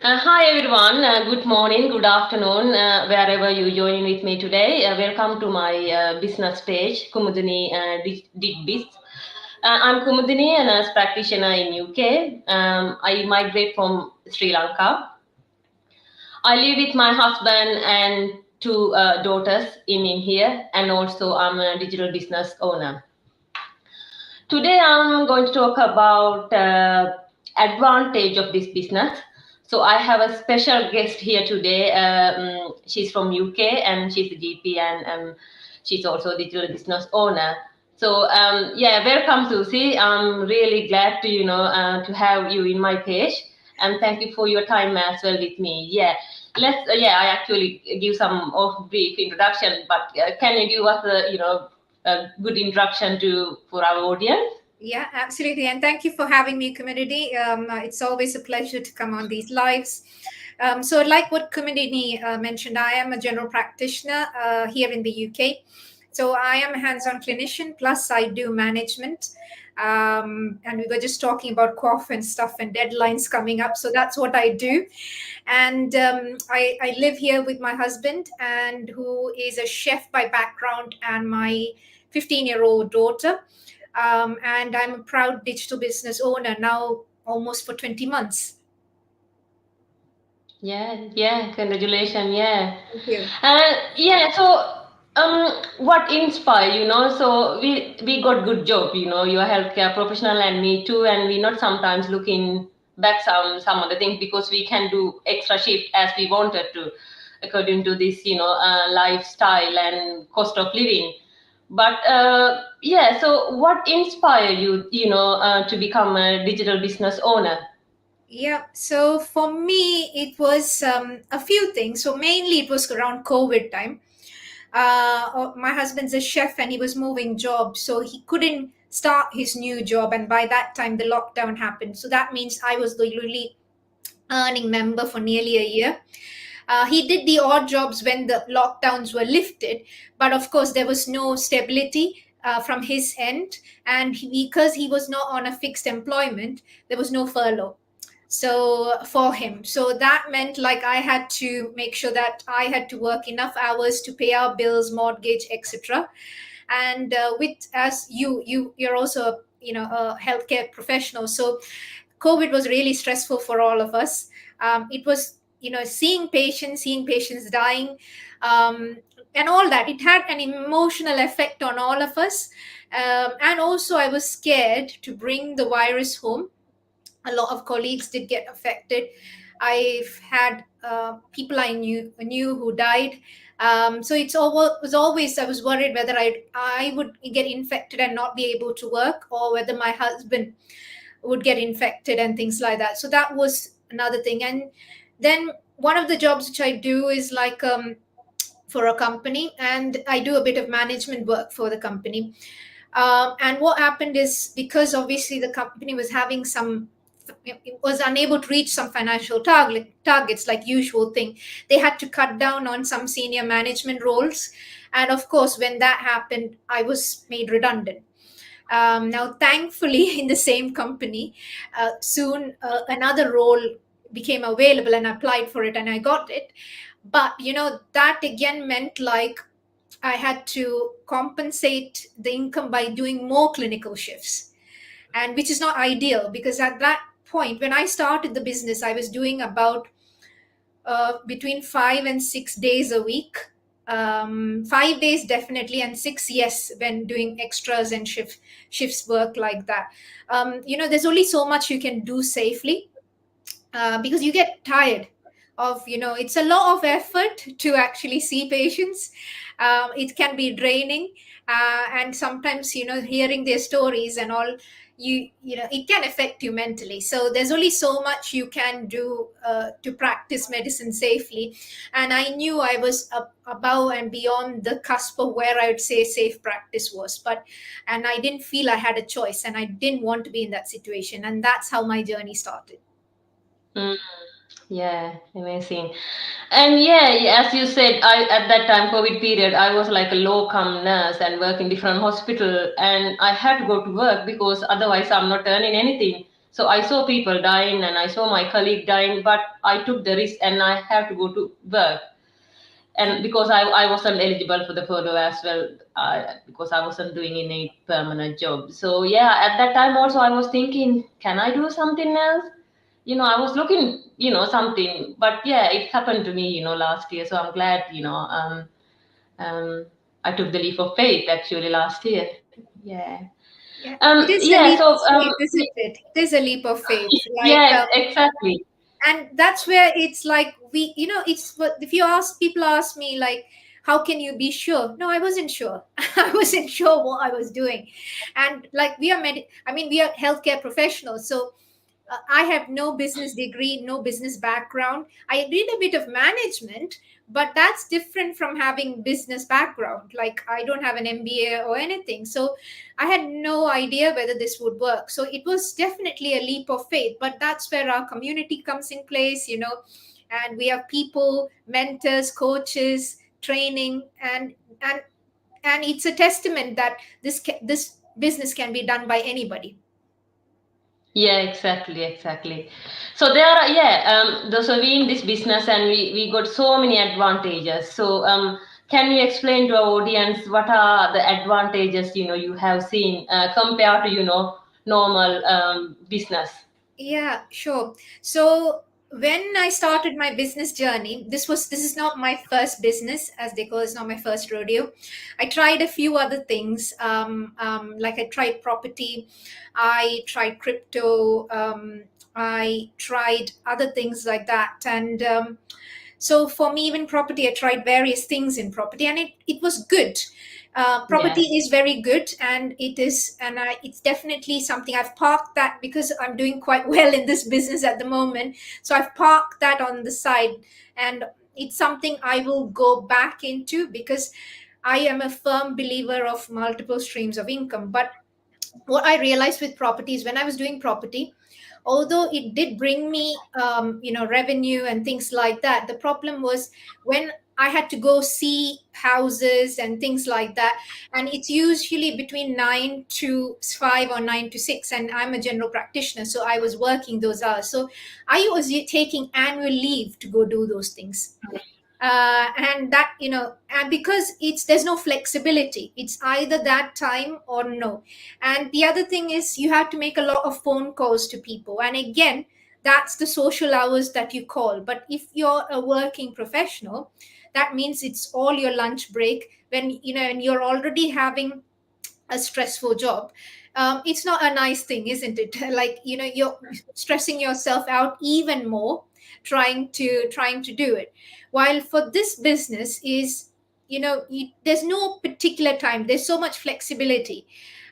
Hi everyone, good morning, good afternoon, wherever you join with me today. Welcome to my business page, Kumudini Did Biz. I'm Kumudini, a nurse practitioner in UK. I migrate from Sri Lanka. I live with my husband and two daughters in here, and also I'm a digital business owner. Today I'm going to talk about advantage of this business. So I have a special guest here today. She's from UK and she's a GP and she's also a digital business owner. So yeah, welcome Suzie. I'm really glad to to have you in my page, and thank you for your time as well with me. Yeah, let's yeah, I actually give some of brief introduction, but can you give us a good introduction to for our audience? Yeah, absolutely. And thank you for having me, community. It's always a pleasure to come on these lives. So, like what community mentioned, I am a general practitioner here in the UK. So, I am a hands on clinician, plus, I do management. And we were just talking about cough and stuff and deadlines coming up. So, that's what I do. And I live here with my husband, and who is a chef by background, and my 15-year-old daughter. And I'm a proud digital business owner now almost for 20 months. Yeah, yeah, congratulations. Yeah. Thank you. Yeah, so what inspire, so we got good job, you're a healthcare professional and me too, and we not sometimes looking back some other things because we can do extra shift as we wanted to according to this, lifestyle and cost of living. But yeah, so what inspire you, to become a digital business owner? Yeah, so for me, it was a few things. So mainly it was around COVID time. My husband's a chef and he was moving jobs, so he couldn't start his new job. And by that time, the lockdown happened. So that means I was the only earning member for nearly a year. He did the odd jobs when the lockdowns were lifted, but of course, there was no stability from his end. And because he was not on a fixed employment, there was no furlough. So for him, so that meant like I had to make sure that I had to work enough hours to pay our bills, mortgage, etc. And with as you're also a healthcare professional, so COVID was really stressful for all of us. It was, seeing patients dying, um, and all that. It had an emotional effect on all of us. And also, I was scared to bring the virus home. A lot of colleagues did get affected. I've had people I knew who died. So was always, I was worried whether I would get infected and not be able to work, or whether my husband would get infected and things like that. So that was another thing. And then one of the jobs which I do is like for a company, and I do a bit of management work for the company. And what happened is, because obviously the company was having some, it was unable to reach some financial targets, like usual thing, they had to cut down on some senior management roles. And of course, when that happened, I was made redundant. Now, thankfully, in the same company, soon another role became available, and I applied for it and I got it. But that again meant like I had to compensate the income by doing more clinical shifts, and which is not ideal, because at that point, when I started the business, I was doing about between 5 and 6 days a week. 5 days definitely, and six, yes, when doing extras and shifts work like that. There's only so much you can do safely, because you get tired of, it's a lot of effort to actually see patients. It can be draining, and sometimes, hearing their stories and all, it can affect you mentally. So there's only so much you can do to practice medicine safely. And I knew I was above and beyond the cusp of where I would say safe practice was. And I didn't feel I had a choice, and I didn't want to be in that situation. And that's how my journey started. Mm, yeah, amazing. And yeah, as you said, I at that time COVID period, I was like a locum nurse and work in different hospital, and I had to go to work because otherwise I'm not earning anything. So I saw people dying and I saw my colleague dying, but I took the risk and I have to go to work. Yeah. And because I wasn't eligible for the furlough as well, because I wasn't doing any permanent job. So yeah, at that time also I was thinking, can I do something else? I was looking, something, but yeah, it happened to me, last year. So I'm glad, um, I took the leap of faith actually last year. Yeah. Yeah, it is a Yeah. leap So of faith, isn't it? It is a leap of faith. Like, yeah, exactly. and that's where it's like it's what if you ask people ask me like, how can you be sure? No, I wasn't sure. I wasn't sure what I was doing, and like we are healthcare professionals, so I have no business degree, no business background. I did a bit of management, but that's different from having business background. Like I don't have an MBA or anything. So I had no idea whether this would work. So it was definitely a leap of faith, but that's where our community comes in place, and we have people, mentors, coaches, training, and and it's a testament that this business can be done by anybody. Yeah, exactly, exactly. So there are, yeah, so we in this business and we got so many advantages. So can you explain to our audience what are the advantages, you have seen compared to, normal business? Yeah, sure. So when I started my business journey, this is not my first business, as they call it, it's not my first rodeo. I tried a few other things. Like I tried property, I tried crypto, I tried other things like that, and so for me, even property, I tried various things in property, and it was good. Property Yeah. is very good, and it's definitely something I've parked that because I'm doing quite well in this business at the moment. So I've parked that on the side, and it's something I will go back into because I am a firm believer of multiple streams of income. But what I realized with property is when I was doing property, although it did bring me, revenue and things like that, the problem was when I had to go see houses and things like that. And it's usually between 9 to 5 or 9 to 6. And I'm a general practitioner. So I was working those hours. So I was taking annual leave to go do those things, and that and because there's no flexibility, it's either that time or no. And the other thing is you have to make a lot of phone calls to people, and again, that's the social hours that you call. But if you're a working professional, that means it's all your lunch break, when and you're already having a stressful job. It's not a nice thing, isn't it? Like you're stressing yourself out even more trying to do it. While for this business is there's no particular time, there's so much flexibility.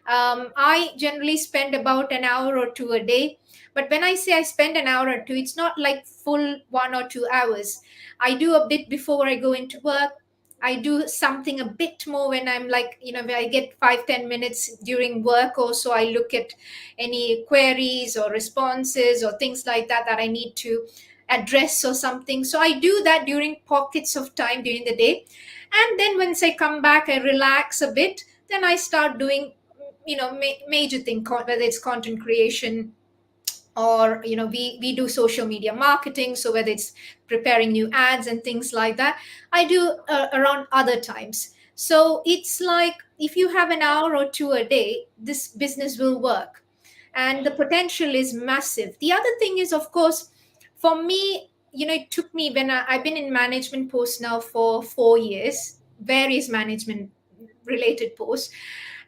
I generally spend about an hour or two a day, but when I say I spend an hour or two, it's not like full 1 or 2 hours. I do a bit before I go into work. I do something a bit more when I'm like, when I get 5-10 minutes during work. Also, I look at any queries or responses or things like that that I need to address or something. So I do that during pockets of time during the day. And then once I come back, I relax a bit. Then I start doing, major thing, whether it's content creation, or we do social media marketing. So whether it's preparing new ads and things like that, I do around other times. So it's like if you have an hour or two a day, this business will work, and the potential is massive. The other thing is, of course, for me, it took me when I've been in management posts now for 4 years, various management related posts,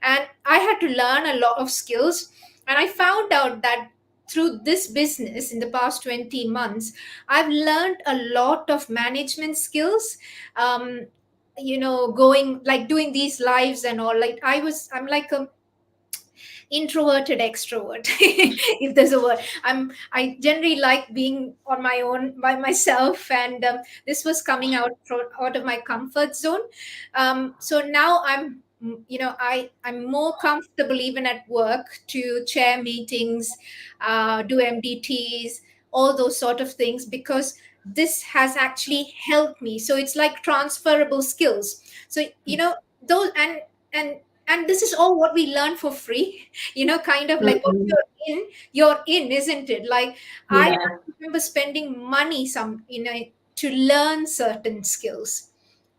and I had to learn a lot of skills. And I found out that through this business in the past 20 months, I've learned a lot of management skills. um, going like doing these lives and all, like I'm like a introverted extrovert, if there's a word. I generally like being on my own by myself, and this was coming out of my comfort zone. So now I'm more comfortable even at work to chair meetings, do MDTs, all those sort of things, because this has actually helped me. So it's like transferable skills. So those, and and this is all what we learn for free. Kind of like what Mm. you're in, isn't it? Like, I Yeah. remember spending money to learn certain skills.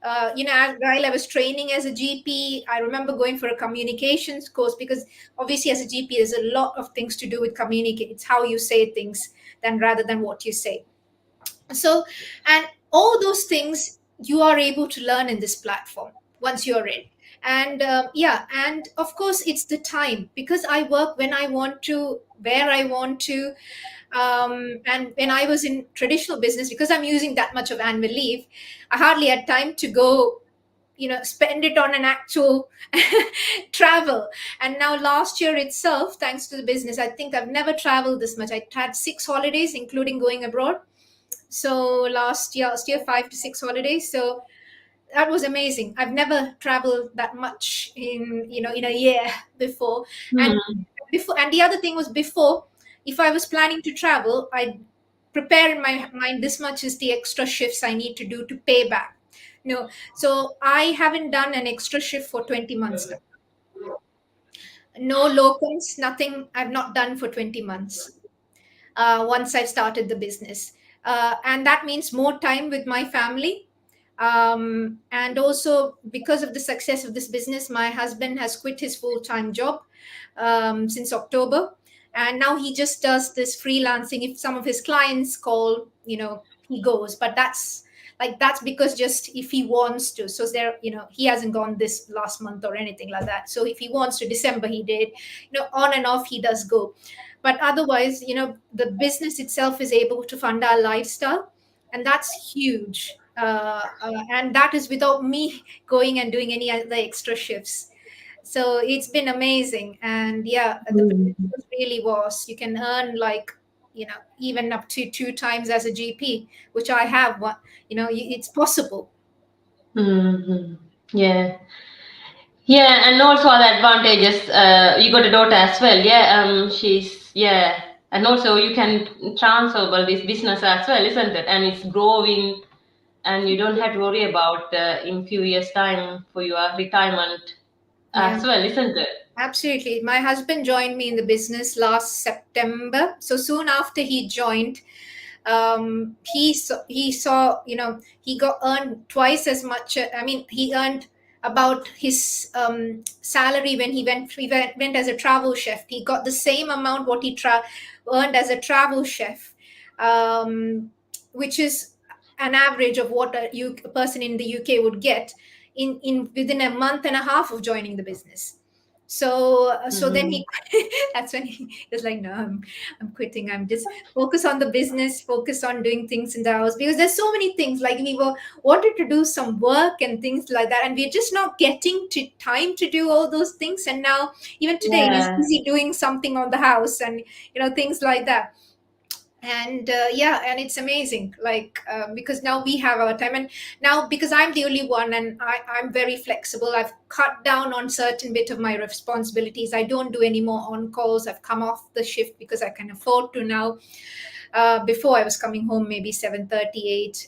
While I was training as a GP, I remember going for a communications course, because obviously as a GP, there's a lot of things to do with communicate. It's how you say things than rather than what you say. So, and all those things you are able to learn in this platform once you're in. And yeah, and of course it's the time, because I work when I want to, where I want to. And when I was in traditional business, because I'm using that much of annual leave, I hardly had time to go, spend it on an actual travel. And now last year itself, thanks to the business, I think I've never traveled this much. I had 6 holidays including going abroad. So last year 5 to 6 holidays. So that was amazing. I've never traveled that much in a year before. And Mm. the other thing was, before, if I was planning to travel, I'd prepare in my mind, this much is the extra shifts I need to do to pay back. No, so I haven't done an extra shift for 20 months now. No locums, nothing. I've not done for 20 months, once I've started the business. And that means more time with my family. And also, because of the success of this business, my husband has quit his full time job since October. And now he just does this freelancing. If some of his clients call, he goes. But that's because just if he wants to. So he hasn't gone this last month or anything like that. So if he wants to, December he did. On and off he does go. But otherwise, the business itself is able to fund our lifestyle, and that's huge. And that is without me going and doing any other extra shifts. So it's been amazing. And yeah, the Mm. business really was, you can earn like, even up to 2 times as a GP, which I have one. It's possible. Mhm. Yeah. Yeah, and also other advantages. You got a daughter as well. Yeah. She's yeah, and also you can transfer this business as well, isn't it? And it's growing, and you don't have to worry about in few years' time for your retirement Yeah. as well, isn't it? Absolutely. My husband joined me in the business last September. So soon after he joined, he saw, he got earned twice as much. I mean, he earned about his salary when he went as a travel chef. He got the same amount what he earned as a travel chef, um, which is an average of what a person in the UK would get in within a month and a half of joining the business. So then Mm-hmm. he that's when he was like, no, I'm quitting. I'm just focus on the business, focus on doing things in the house, because there's so many things, like we were wanted to do some work and things like that, and we're just not getting to time to do all those things. And now even today he's Yeah. busy doing something on the house, and things like that. And yeah, and it's amazing, like, because now we have our time. And now, because I'm the only one, and I'm very flexible, I've cut down on certain bit of my responsibilities. I don't do any more on calls. I've come off the shift because I can afford to now. Before I was coming home maybe 7:38.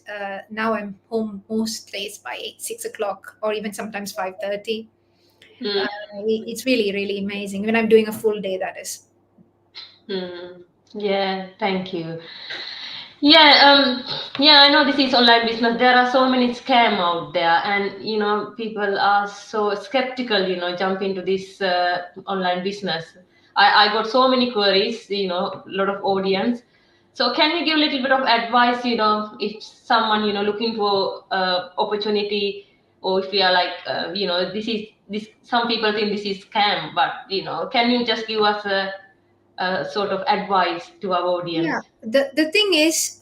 Now I'm home most days by 6 o'clock, or even sometimes 5:30. Mm. It's really, really amazing when I'm doing a full day, that is. Mm. Yeah. Thank you. Yeah, yeah, I know this is online business. There are so many scam out there, and people are so skeptical. Jump into this online business. I got so many queries. A lot of audience. So can you give a little bit of advice? If someone looking for opportunity, or if we are like this is this. Some people think this is scam, but can you just give us a sort of advice to our Yeah, audience? the thing is,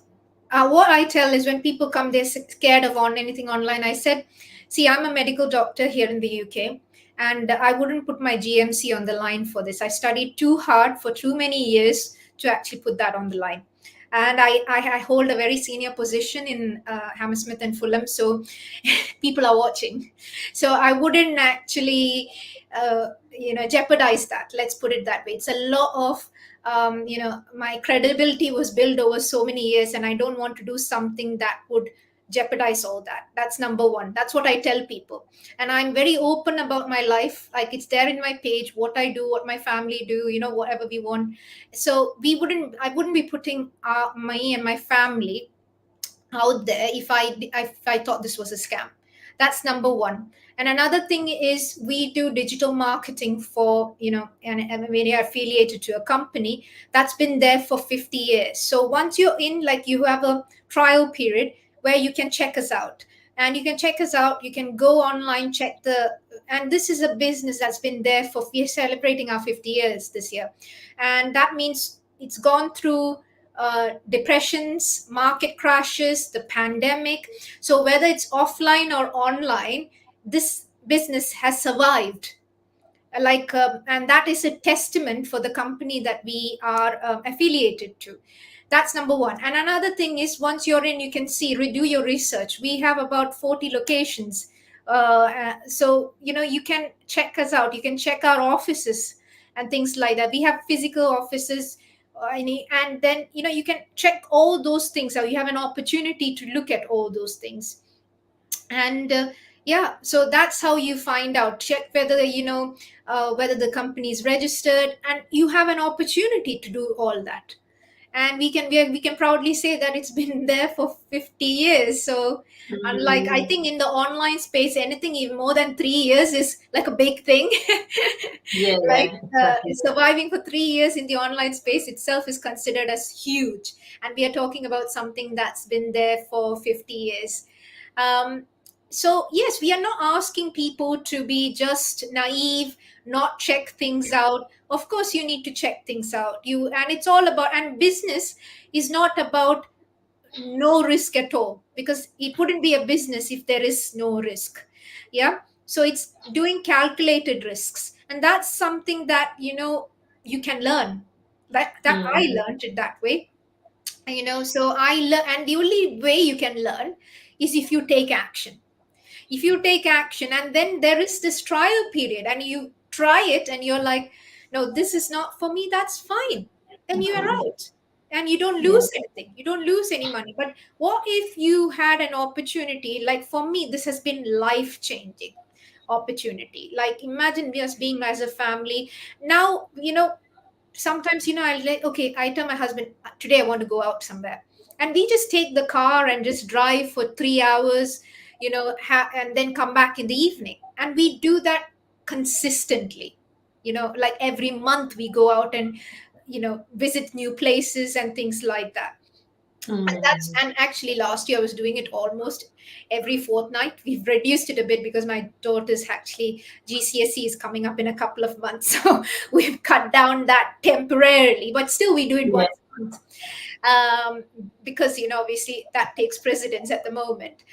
what I tell is, when people come, they're scared of on anything online. I said, see, I'm a medical doctor here in the UK, and I wouldn't put my GMC on the line for this. I studied too hard for too many years to actually put that on the line. And I hold a very senior position in Hammersmith and Fulham, so people are watching. So I wouldn't actually, jeopardize that. Let's put it that way. It's a lot of, my credibility was built over so many years, and I don't want to do something that would jeopardize all that. That's number one. That's what I tell people. And I'm very open about my life. Like, it's there in my page, what I do, what my family do, whatever we want. So I wouldn't be putting me and my family out there if I thought this was a scam. That's number one. And another thing is, we do digital marketing for, and we are affiliated to a company that's been there for 50 years. So once you're in, like, you have a trial period where you can check us out. And you can check us out, you can go online, check the, and this is a business that's been there for, we're celebrating our 50 years this year. And that means it's gone through depressions, market crashes, the pandemic. So whether it's offline or online, this business has survived. And that is a testament for the company that we are affiliated to. That's number one. And another thing is, once you're in, you can see, redo your research. We have about 40 locations. So you can check us out, you can check our offices and things like that. We have physical offices, and then you can check all those things out. You have an opportunity to look at all those things. And yeah, so that's how you find out. Check whether whether the company is registered, and you have an opportunity to do all that. And we can proudly say that it's been there for 50 years. So unlike, I Mm. think, in the online space, anything even more than 3 years is like a big thing. Yeah, Like, yeah, exactly. surviving for 3 years in the online space itself is considered as huge, and we are talking about something that's been there for 50 years. um, so yes, we are not asking people to be just naive, not check things out. Of course you need to check things out. And it's all about, and business is not about no risk at all, because it wouldn't be a business if there is no risk. Yeah. So it's doing calculated risks, and that's something that you can learn. That I Mm. learned it that way. So and the only way you can learn is if you take action. If you take action, and then there is this trial period, and you try it, and you're like, no, this is not for me, that's fine. Then you are out, and you don't Yeah. lose anything, you don't lose any money. But what if you had an opportunity? Like, for me, this has been life changing opportunity. Like, imagine us being as a family. Now, sometimes I'll like, okay, I tell my husband, today I want to go out somewhere, and we just take the car and just drive for 3 hours, and then come back in the evening. And we do that consistently. Like, every month we go out and visit new places and things like that. Mm. And actually, last year I was doing it almost every fortnight. We've reduced it a bit because my daughter's actually GCSE is coming up in a couple of months, so we've cut down that temporarily. But still, we do it Yeah. once a month, um, because obviously that takes precedence at the moment.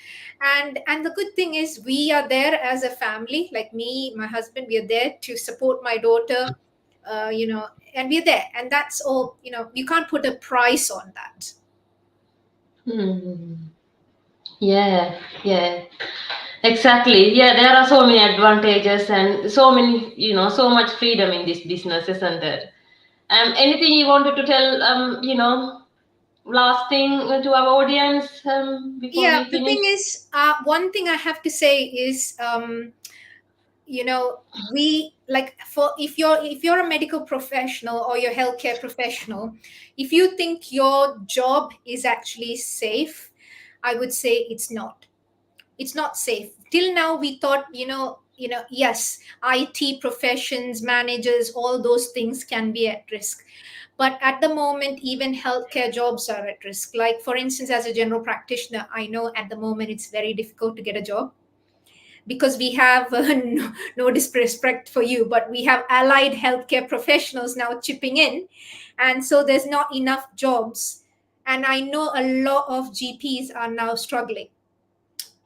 And the good thing is, we are there as a family. Like, me, my husband, we are there to support my daughter. And we're there, and that's all. You can't put a price on that. Mm. Yeah, yeah, exactly. Yeah, there are so many advantages and so many, so much freedom in this business, isn't there? Anything you wanted to tell, last thing to our audience before Yeah, we the finish? thing is, one thing I have to say is, we, like, for, if you're a medical professional or you're a healthcare professional, if you think your job is actually safe, I would say it's not. It's not safe. Till now, we thought, yes, IT professions, managers, all those things can be at risk. But at the moment, even healthcare jobs are at risk. Like, for instance, as a general practitioner, I know at the moment it's very difficult to get a job, because we have no disrespect for you, but we have allied healthcare professionals now chipping in, and so there's not enough jobs. And I know a lot of GPs are now struggling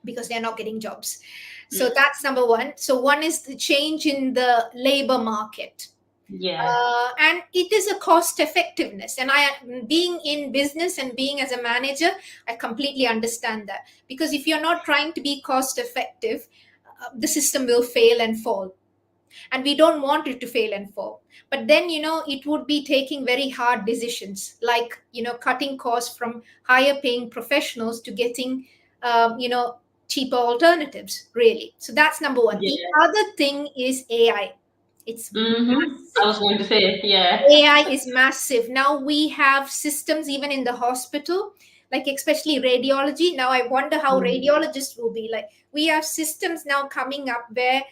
because they're not getting jobs. So Mm. that's number one. So one is the change in the labor market. Yeah. And it is a cost effectiveness, and I, being in business and being as a manager, I completely understand that. Because if you're not trying to be cost effective, the system will fail and fall, and we don't want it to fail and fall. But then, it would be taking very hard decisions, like, cutting costs from higher paying professionals to getting cheaper alternatives, really. So that's number one. The Yeah. other thing is AI. It's I massive. was going to say, yeah. AI is massive. Now we have systems even in the hospital, like especially radiology. Now I wonder how Mm. radiologists will be like. We have systems now coming up where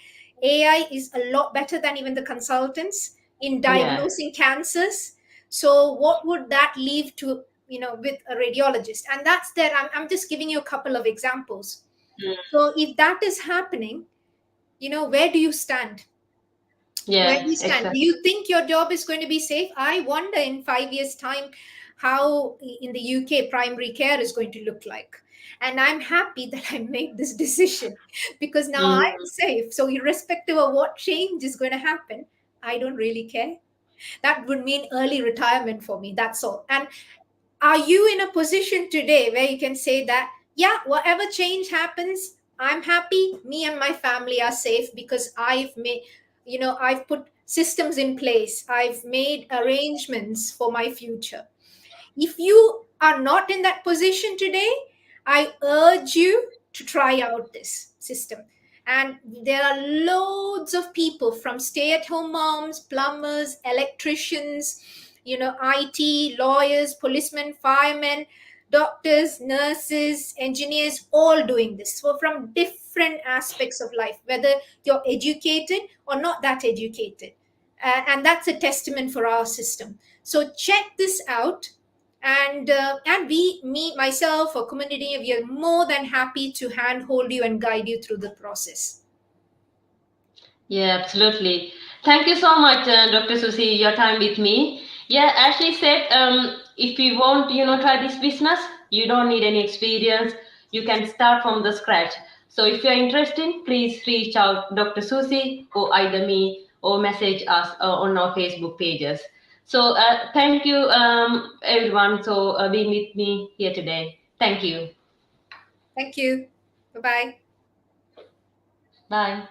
AI is a lot better than even the consultants in Yeah. diagnosing cancers. So what would that leave to, with a radiologist? And that's there. I'm just giving you a couple of examples. Mm. So if that is happening, where do you stand? Where do Yeah, you stand? Do exactly. you think your job is going to be safe? I wonder in 5 years' time how in the UK primary care is going to look like. And I'm happy that I made this decision because now Mm. I'm safe. So, irrespective of what change is going to happen, I don't really care. That would mean early retirement for me. That's all. And are you in a position today where you can say that, yeah, whatever change happens, I'm happy, me and my family are safe because I've put systems in place, I've made arrangements for my future. If you are not in that position today, I urge you to try out this system. And there are loads of people, from stay at home moms, plumbers, electricians, IT, lawyers, policemen, firemen, doctors, nurses, engineers, all doing this. So, from different aspects of life, whether you're educated or not that educated. And that's a testament for our system. So, check this out, and me myself or community, we are more than happy to handhold you and guide you through the process. Yeah, absolutely. Thank you so much, Dr. Susie, your time with me. Yeah, as she said, if you want, try this business, you don't need any experience. You can start from the scratch. So if you're interested, please reach out Dr. Susie or either me or message us on our Facebook pages. So thank you, everyone, so being with me here today. Thank you. Thank you. Bye bye. Bye.